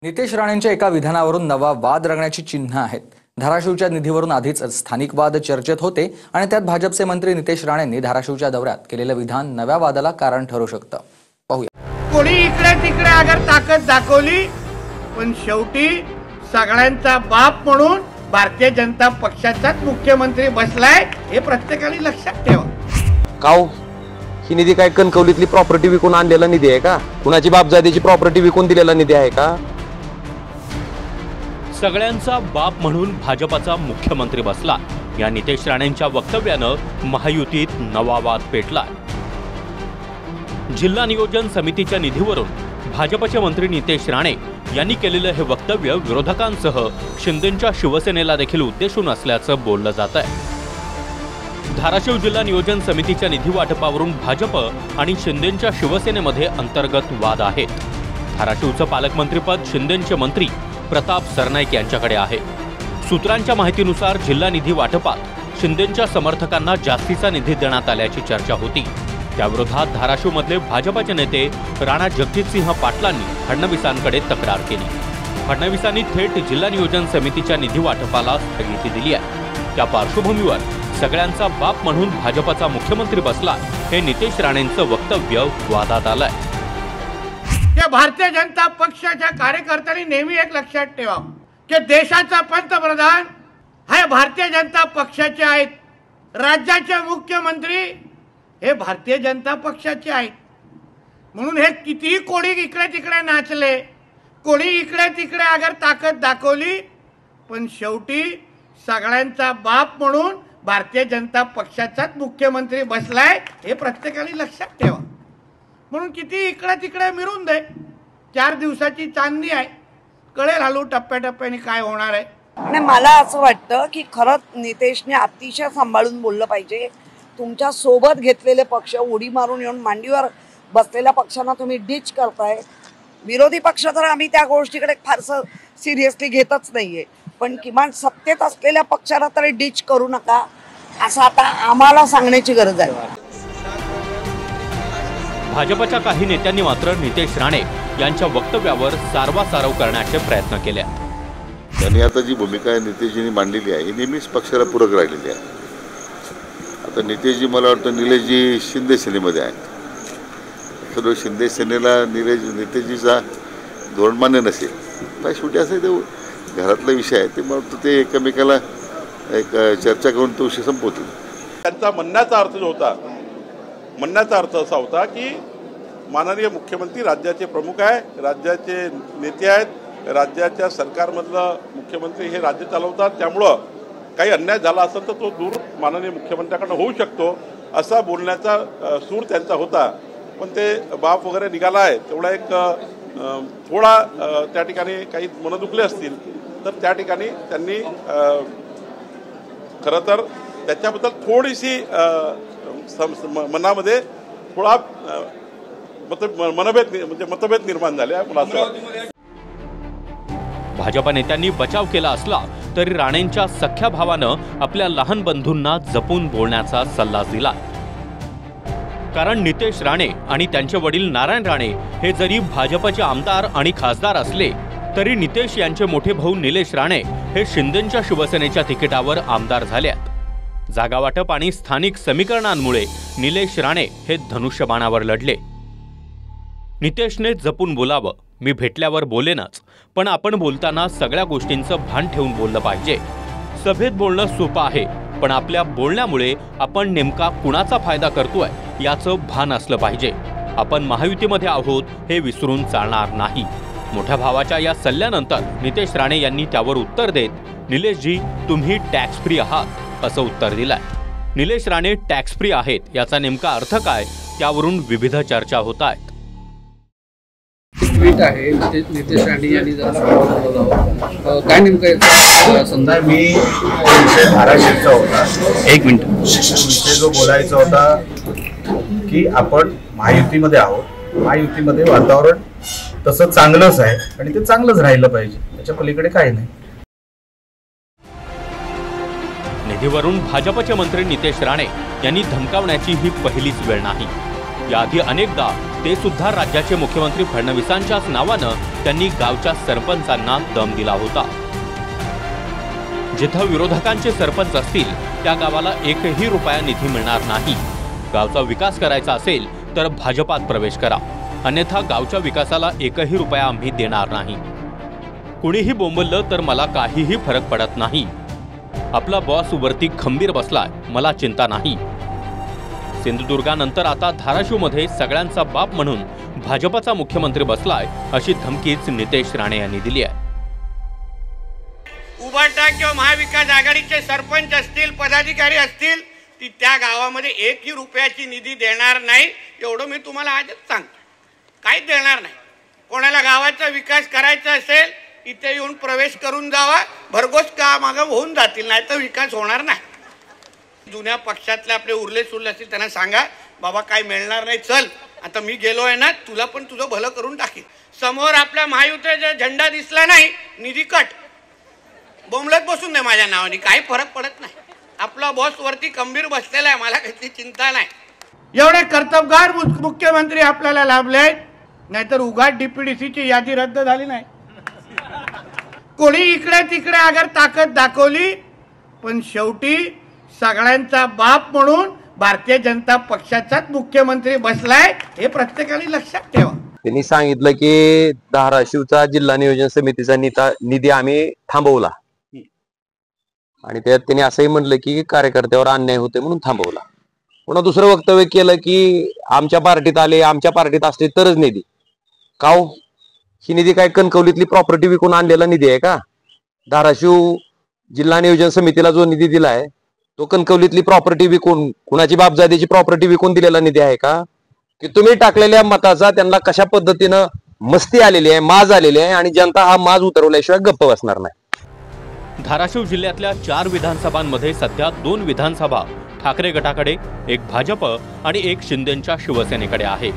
नितेश राणेंच्या एका विधानावरून नवा वाद रंगण्याची चिन्ह आहेत। धाराशिवच्या निधीवरून आधीच स्थानिक वाद चर्चेत होते आणि त्यात भाजपचे मंत्री नितेश राणेंनी धाराशिवच्या दौऱ्यात केलेलं विधान नव्या वादाला कारण ठरू शकतं। पाहूया। कोणी इकडे तिकडे अगर ताकद दाखवली पण शेवटी सगळ्यांचा बाप म्हणून भारतीय जनता पक्षाचाच मुख्यमंत्री बसलाय हे प्रत्येकाने लक्षात ठेवा। काव ही निधी काय कणकवलीतली प्रॉपर्टी विकून आणलेला निधी आहे का? कुणाची बापजादीची प्रॉपर्टी विकून दिलेला निधी आहे का? सगळ्यांचा बाप म्हणून भाजपाचा मुख्यमंत्री बसला या नितेश राणेंच्या वक्तव्यानं महायुतीत नवा वाद पेटला। जिल्हा नियोजन समितीच्या निधीवरून भाजपचे मंत्री नितेश राणे यांनी केलेलं हे वक्तव्य विरोधकांसह शिंदेंच्या शिवसेनेला देखील उद्देशून असल्याचं बोललं जात आहे। धाराशिव जिल्हा नियोजन समितीच्या निधी वाटपावरून भाजप आणि शिंदेंच्या शिवसेनेमध्ये अंतर्गत वाद आहेत। धाराशिवचं पालकमंत्रीपद शिंदेंचे मंत्री प्रताप सरनाईक यांच्याकडे आहे। सूत्रांच्या माहितीनुसार जिल्हा निधी वाटपात शिंदेंच्या समर्थकांना जास्तीचा निधी देण्यात आल्याची चर्चा होती। त्याविरोधात धाराशिवमधले भाजपचे नेते राणा जगजितसिंह पाटलांनी फडणवीसांकडे तक्रार केली। फडणवीसांनी थेट जिल्हा नियोजन समितीच्या निधी वाटपाला स्थगिती दिली आहे। त्या पार्श्वभूमीवर सगळ्यांचा बाप म्हणून भाजपचा मुख्यमंत्री बसला हे नितेश राणेंचं वक्तव्य वादात आलंय। भारतीय जनता पक्षाच्या कार्यकर्त्यांनी नेहमी एक लक्षात ठेवा की देशाचा पंतप्रधान हे भारतीय जनता पक्षाचे आहेत, राज्याचे मुख्यमंत्री हे भारतीय जनता पक्षाचे आहेत। म्हणून हे कितीही कोणी इकडे तिकडे नाचले, कोणी इकडे तिकडे अगर ताकद दाखवली पण शेवटी सगळ्यांचा बाप म्हणून भारतीय जनता पक्षाचाच मुख्यमंत्री बसलाय हे प्रत्येकाने लक्षात ठेवा। म्हणून किती इकडे तिकडे मिरून दे, 4 दिवसाची चांदणी आहे, कळेल हळू टप्प्याटप्प्याने काय होणार आहे। आणि मला असं वाटतं की खरंच नितेशने अतिशय सांभाळून बोललं पाहिजे। तुमच्या सोबत घेतलेले पक्ष उडी मारून येऊन मांडीवर बसलेल्या पक्षांना तुम्ही डिच करताय। विरोधी पक्ष तर आम्ही त्या गोष्टीकडे फारसं सिरियसली घेतच नाहीये, पण किमान सत्तेत असलेल्या पक्षाला तरी डिच करू नका असं आता आम्हाला सांगण्याची गरज आहे। भाजपच्या काही नेत्यांनी मात्र नितेश राणे यांच्या वक्तव्यावर सारवासारव करण्याचे प्रयत्न केले। त्यांनी आता जी भूमिका नितेशजींनी मांडलेली आहे ही नेहमीच पक्षाला पूरक राहिलेली आहे। आता नितेशजी मला वाटतं निलेशजी शिंदे सेनेमध्ये आहेत, सर्व शिंदे सेनेला नितेशजीचा धोरण मान्य नसेल, पण शेवटी असं ते घरातला विषय आहे, ते मला वाटतं ते एकमेकाला एक चर्चा करून तो विषय संपवतील। त्यांचा म्हणण्याचा अर्थ असा होता की माननीय मुख्यमंत्री राज्याचे प्रमुख आहे, राज्याचे नेते आहेत, राज्याच्या सरकारमधलं मुख्यमंत्री हे राज्य चालवतात, त्यामुळं काही अन्याय झाला असेल तर तो दूर माननीय मुख्यमंत्र्याकडे होऊ शकतो असा बोलण्याचा सूर त्यांचा होता। पण ते बाप वगैरे निघाला आहे तेवढा एक थोडा त्या ठिकाणी काही मन दुखले असतील तर त्या ठिकाणी त्यांनी खरं तर त्याच्याबद्दल थोडीशी मनामध्ये थोडा मतभेद निर्माण झाले मला असं वाटतं। भाजपा नेत्यांनी बचाव केला असला तरी राणेंच्या सख्या भावानं आपल्या लहान बंधूंना जपून बोलण्याचा सल्ला दिला। कारण नितेश राणे आणि त्यांचे वडील नारायण राणे हे जरी भाजपचे आमदार आणि खासदार असले तरी नितेश यांचे मोठे भाऊ निलेश राणे हे शिंदेंच्या शिवसेनेच्या तिकिटावर आमदार झालेत। जागा वाटप आणि स्थानिक समीकरणांमुळे निलेश राणे हे धनुष्यबाणावर लढले। नितेशने जपून बोलावं, मी भेटल्यावर बोलेनच, पण आपण बोलताना सगळ्या गोष्टींचं भान ठेवून बोललं पाहिजे। सभेत बोलणं सोपं आहे, पण आपल्या बोलण्यामुळे आपण नेमका कुणाचा फायदा करतोय याचं भान असलं पाहिजे। आपण महायुतीमध्ये आहोत हे विसरून चालणार नाही। मोठ्या भावाच्या या सल्ल्यानंतर नितेश राणे यांनी त्यावर उत्तर देत निलेशजी तुम्ही टॅक्स फ्री आहात असं उत्तर दिलंय। निलेश राणे टॅक्स फ्री आहेत याचा नेमका अर्थ काय त्यावरून विविध चर्चा होत आहेत। ट्विट आहे नितेश राणे यांनी काय नेमकं संदर्भ मी धाराशिवचा होता, एक मिनिट विषय जो बोलायचा होता की आपण महायुतीमध्ये आहोत, महायुतीमध्ये वातावरण तसं चांगलंच आहे आणि ते चांगलंच राहिलं पाहिजे, त्याच्या पलीकडे काही नाही। निधीवरून भाजपचे मंत्री नितेश राणे यांनी धमकावण्याची ही पहिलीच वेळ नाही। याआधी अनेकदा ते सुद्धा राज्याचे मुख्यमंत्री फडणवीसांच्याच नावानं त्यांनी गावच्या सरपंचांना दम दिला होता। जिथं विरोधकांचे सरपंच असतील त्या गावाला एकही रुपया निधी मिळणार नाही। गावचा विकास करायचा असेल तर भाजपात प्रवेश करा, अन्यथा गावच्या विकासाला एकही रुपया आम्ही देणार नाही। कुणीही बोंबललं तर मला काहीही फरक पडत नाही। आपला बॉस वरती खंबीर बसलाय, मला चिंता नाही। सिंधुदुर्गानंतर आता धाराशिवमध्ये सगळ्यांचा बाप म्हणून भाजपचा मुख्यमंत्री बसलाय, अशी धमकीच नितेश राणे यांनी दिली आहे। उभाटा किंवा महाविकास आघाडीचे सरपंच असतील, पदाधिकारी असतील, ती त्या गावामध्ये एकही रुपयाची निधी देणार नाही, एवढं मी तुम्हाला आजच सांगतो। काहीच देणार नाही। कोणाला गावाचा विकास करायचा असेल इथे येऊन प्रवेश करून जावा, भरघोस काम होऊन जातील, नाही तर विकास होणार नाही। जुन्या पक्षातले आपले उरले सुरले असतील त्यांना सांगा, बाबा काय मिळणार नाही, चल आता मी गेलोय ना, तुला पण तुझं भलं करून टाकेल। समोर आपल्या महायुतीचा झेंडा दिसला नाही, निधी कट, बोंबलत बसून दे माझ्या नावाने, काही फरक पडत नाही। आपला बॉस वरती खंबीर बसलेला आहे, मला काही चिंता नाही। एवढे कर्तबगार मुख्यमंत्री आपल्याला लाभले आहेत, नाहीतर उगाच डीपीडीसीची यादी रद्द झाली नाही। कोणी इकडे तिकडे अगर ताकद दाखवली, पण शेवटी सगळ्यांचा बाप म्हणून भारतीय जनता पक्षाचाच मुख्यमंत्री बसलाय, हे प्रत्येकाने लक्षात ठेवा। त्यांनी सांगितलं की धाराशिवचा जिल्हा नियोजन समितीचा निधी आम्ही थांबवला, आणि त्यात त्यांनी असंही म्हणलं की कार्यकर्त्यावर अन्याय होते म्हणून थांबवला। पुन्हा दुसरं वक्तव्य केलं की आमच्या पार्टीत आले, आमच्या पार्टीत असले तरच निधी। काव, ही निधी काय कणकवलीतली प्रॉपर्टी विकून आणलेला निधी आहे का? धाराशिव जिल्हा नियोजन समितीला जो निधी दिलाय तो कणकवलीतली प्रॉपर्टी विकून, कुणाची बापजादीची प्रॉपर्टी विकून दिलेला निधी आहे का? की तुम्ही टाकलेल्या मताचा त्यांना कशा पद्धतीनं मस्ती आलेली आहे, माज आलेली आहे, आणि जनता हा माज उतरवल्याशिवाय गप्प बसणार नाही। धाराशिव जिल्ह्यातल्या 4 विधानसभांमध्ये सध्या 2 विधानसभा ठाकरे गटाकडे, एक भाजप आणि एक शिंदेच्या शिवसेनेकडे आहे।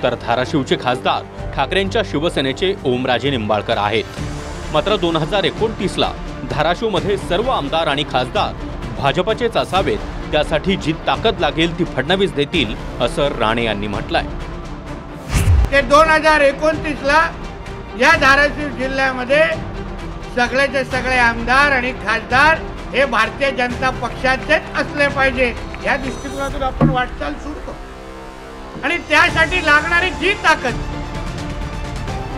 तर धाराशिवचे खासदार ठाकरेंच्या शिवसेनेचे ओमराजे निंबाळकर आहेत। मात्र 2029ला धाराशिवमध्ये सर्व आमदार आणि खासदार भाजपचेच असावेत, त्यासाठी जी ताकद लागेल ती फडणवीस देतील, असं राणे यांनी म्हटलंय। 2029ला या धाराशिव जिल्ह्यामध्ये सगळेचे सगळे आमदार आणि खासदार हे भारतीय जनता पक्षाचेच असले पाहिजे, या दृष्टिकोनातून आपण वाटचाल सुरू करू। आणि त्यासाठी लागणारी जी ताकद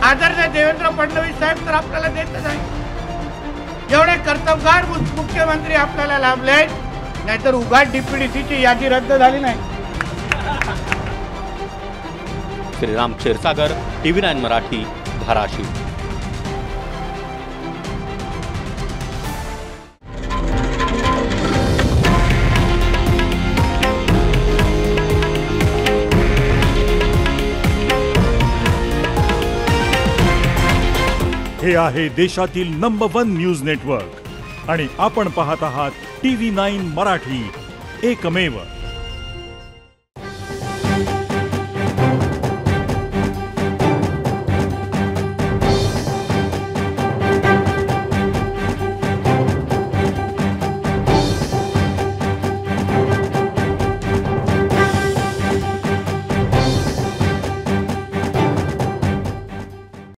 आदरणीय देवेंद्र फडणवीस साहेब तर आपल्याला देतच आहे। एवढे कर्तबगार मुख्यमंत्री आपल्याला लाभले आहेत, नाहीतर उगाच डीपीडीसीची यादी रद्द झाली नाही। श्रीराम क्षीरसागर, TV9 मराठी, धाराशिव। हे आहे देशातील नंबर 1 न्यूज नेटवर्क आणि आपण पाहत आहात TV9 मराठी, एकमेव।